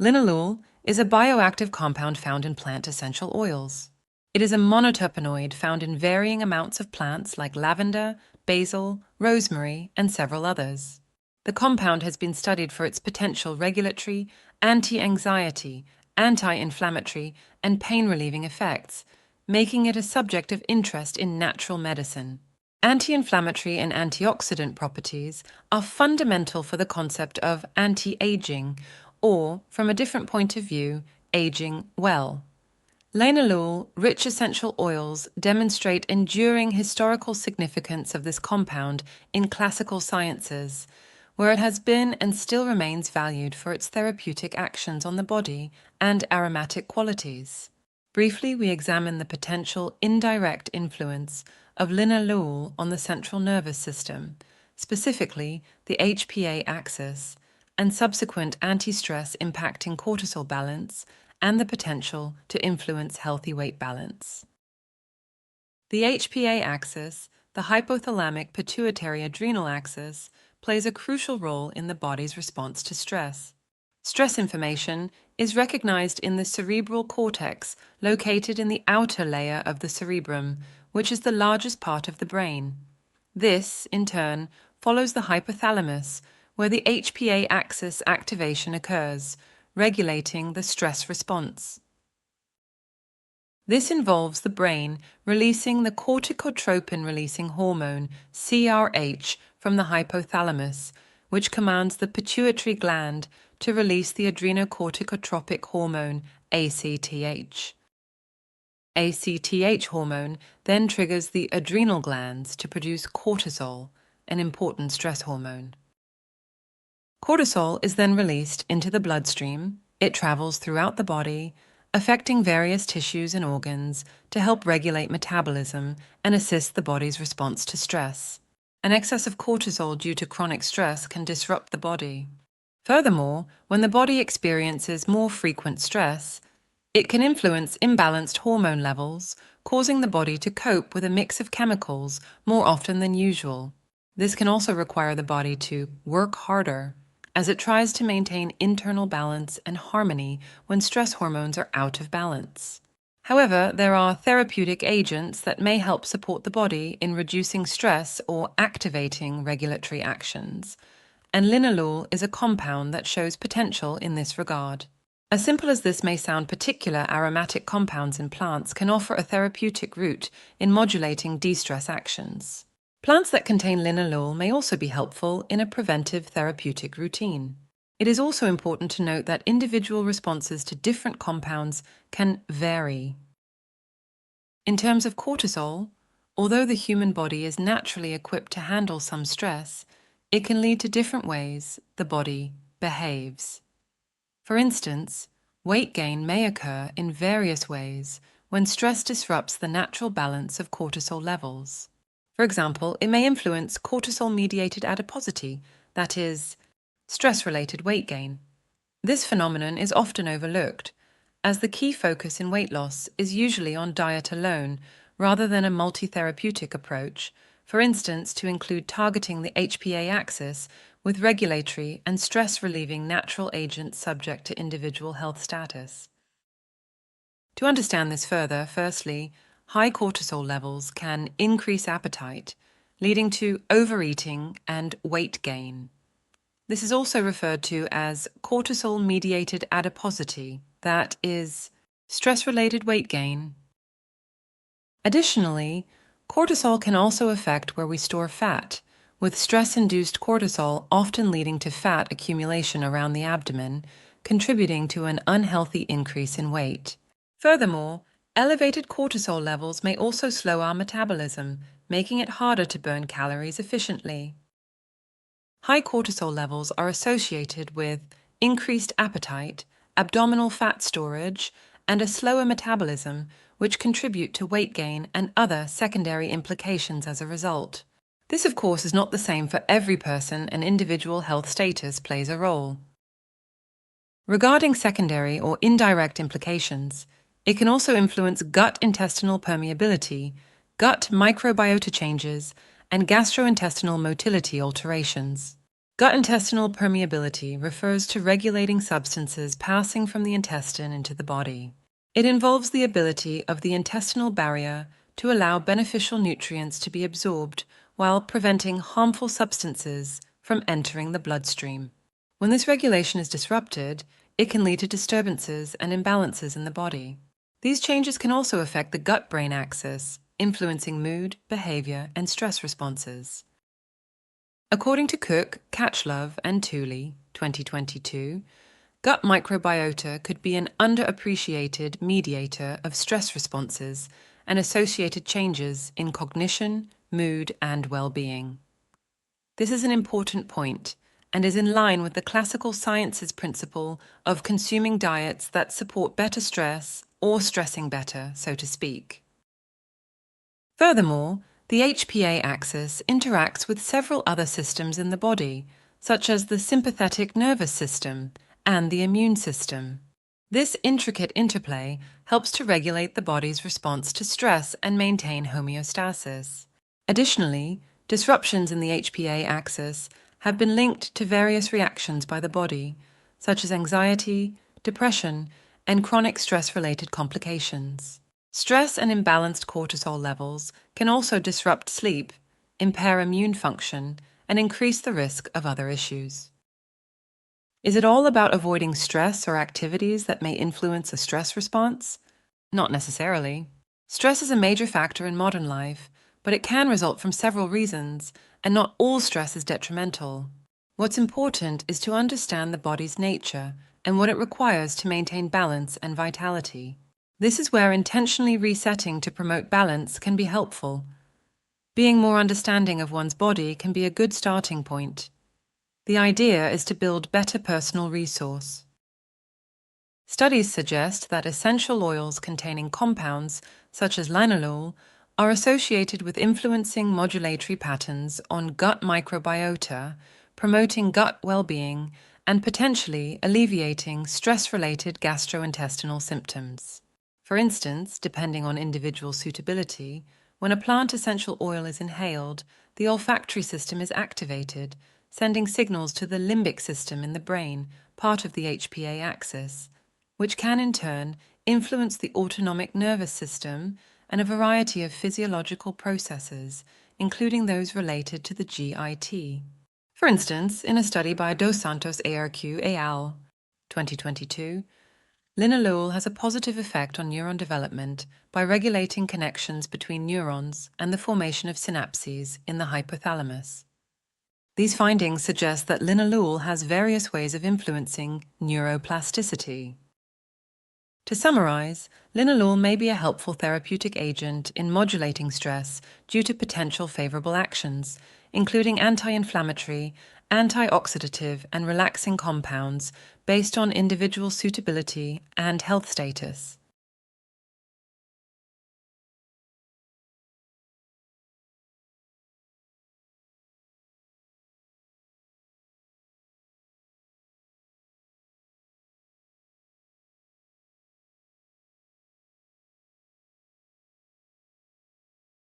Linalool is a bioactive compound found in plant essential oils. It is a monoterpenoid found in varying amounts of plants like lavender, basil, rosemary, and several others. The compound has been studied for its potential regulatory, anti-anxiety, anti-inflammatory, and pain-relieving effects, making it a subject of interest in natural medicine. Anti-inflammatory and antioxidant properties are fundamental for the concept of anti-aging, or, from a different point of view, aging well. Linalool rich essential oils demonstrate enduring historical significance of this compound in classical sciences, where it has been and still remains valued for its therapeutic actions on the body and aromatic qualities. Briefly, we examine the potential indirect influence of linalool on the central nervous system, specifically the HPA axis, and subsequent anti-stress impacting cortisol balance and the potential to influence healthy weight balance. The HPA axis, the hypothalamic pituitary adrenal axis, plays a crucial role in the body's response to stress. Stress information is recognized in the cerebral cortex located in the outer layer of the cerebrum, which is the largest part of the brain. This, in turn, follows the hypothalamus, where the HPA axis activation occurs, regulating the stress response. This involves the brain releasing the corticotropin-releasing hormone, CRH, from the hypothalamus, which commands the pituitary gland to release the adrenocorticotropic hormone, ACTH. ACTH hormone then triggers the adrenal glands to produce cortisol, an important stress hormone. Cortisol is then released into the bloodstream. It travels throughout the body, affecting various tissues and organs to help regulate metabolism and assist the body's response to stress. An excess of cortisol due to chronic stress can disrupt the body. Furthermore, when the body experiences more frequent stress, it can influence imbalanced hormone levels, causing the body to cope with a mix of chemicals more often than usual. This can also require the body to work harder, as it tries to maintain internal balance and harmony when stress hormones are out of balance. However, there are therapeutic agents that may help support the body in reducing stress or activating regulatory actions, and linalool is a compound that shows potential in this regard. As simple as this may sound, particular aromatic compounds in plants can offer a therapeutic route in modulating de-stress actions. Plants that contain linalool may also be helpful in a preventive therapeutic routine. It is also important to note that individual responses to different compounds can vary. In terms of cortisol, although the human body is naturally equipped to handle some stress, it can lead to different ways the body behaves. For instance, weight gain may occur in various ways when stress disrupts the natural balance of cortisol levels. For example, it may influence cortisol-mediated adiposity, that is, stress-related weight gain. This phenomenon is often overlooked, as the key focus in weight loss is usually on diet alone rather than a multi-therapeutic approach, for instance, to include targeting the HPA axis with regulatory and stress-relieving natural agents subject to individual health status. To understand this further, firstly, high cortisol levels can increase appetite, leading to overeating and weight gain. This is also referred to as cortisol-mediated adiposity, that is, stress-related weight gain. Additionally, cortisol can also affect where we store fat, with stress-induced cortisol often leading to fat accumulation around the abdomen, contributing to an unhealthy increase in weight. Furthermore, elevated cortisol levels may also slow our metabolism, making it harder to burn calories efficiently. High cortisol levels are associated with increased appetite, abdominal fat storage, and a slower metabolism, which contribute to weight gain and other secondary implications as a result. This, of course, is not the same for every person, and individual health status plays a role. Regarding secondary or indirect implications, it can also influence gut-intestinal permeability, gut microbiota changes, and gastrointestinal motility alterations. Gut-intestinal permeability refers to regulating substances passing from the intestine into the body. It involves the ability of the intestinal barrier to allow beneficial nutrients to be absorbed while preventing harmful substances from entering the bloodstream. When this regulation is disrupted, it can lead to disturbances and imbalances in the body. These changes can also affect the gut-brain axis, influencing mood, behavior, and stress responses. According to Cook, Catchlove, and Tooley, 2022, gut microbiota could be an underappreciated mediator of stress responses and associated changes in cognition, mood, and well-being. This is an important point and is in line with the classical sciences principle of consuming diets that support better stress or stressing better, so to speak. Furthermore, the HPA axis interacts with several other systems in the body, such as the sympathetic nervous system and the immune system. This intricate interplay helps to regulate the body's response to stress and maintain homeostasis. Additionally, disruptions in the HPA axis have been linked to various reactions by the body, such as anxiety, depression, and chronic stress-related complications. Stress and imbalanced cortisol levels can also disrupt sleep, impair immune function, and increase the risk of other issues. Is it all about avoiding stress or activities that may influence a stress response? Not necessarily. Stress is a major factor in modern life, but it can result from several reasons, and not all stress is detrimental. What's important is to understand the body's nature and what it requires to maintain balance and vitality. This is where intentionally resetting to promote balance can be helpful. Being more understanding of one's body can be a good starting point. The idea is to build better personal resource. Studies suggest that essential oils containing compounds, such as linalool, are associated with influencing modulatory patterns on gut microbiota, promoting gut well-being, and potentially alleviating stress-related gastrointestinal symptoms. For instance, depending on individual suitability, when a plant essential oil is inhaled, the olfactory system is activated, sending signals to the limbic system in the brain, part of the HPA axis, which can in turn influence the autonomic nervous system and a variety of physiological processes, including those related to the GIT. For instance, in a study by Dos Santos ARQ al. 2022, Linalool has a positive effect on neuron development by regulating connections between neurons and the formation of synapses in the hypothalamus. These findings suggest that linalool has various ways of influencing neuroplasticity. To summarize, linalool may be a helpful therapeutic agent in modulating stress due to potential favorable actions, including anti-inflammatory, antioxidative, and relaxing compounds based on individual suitability and health status.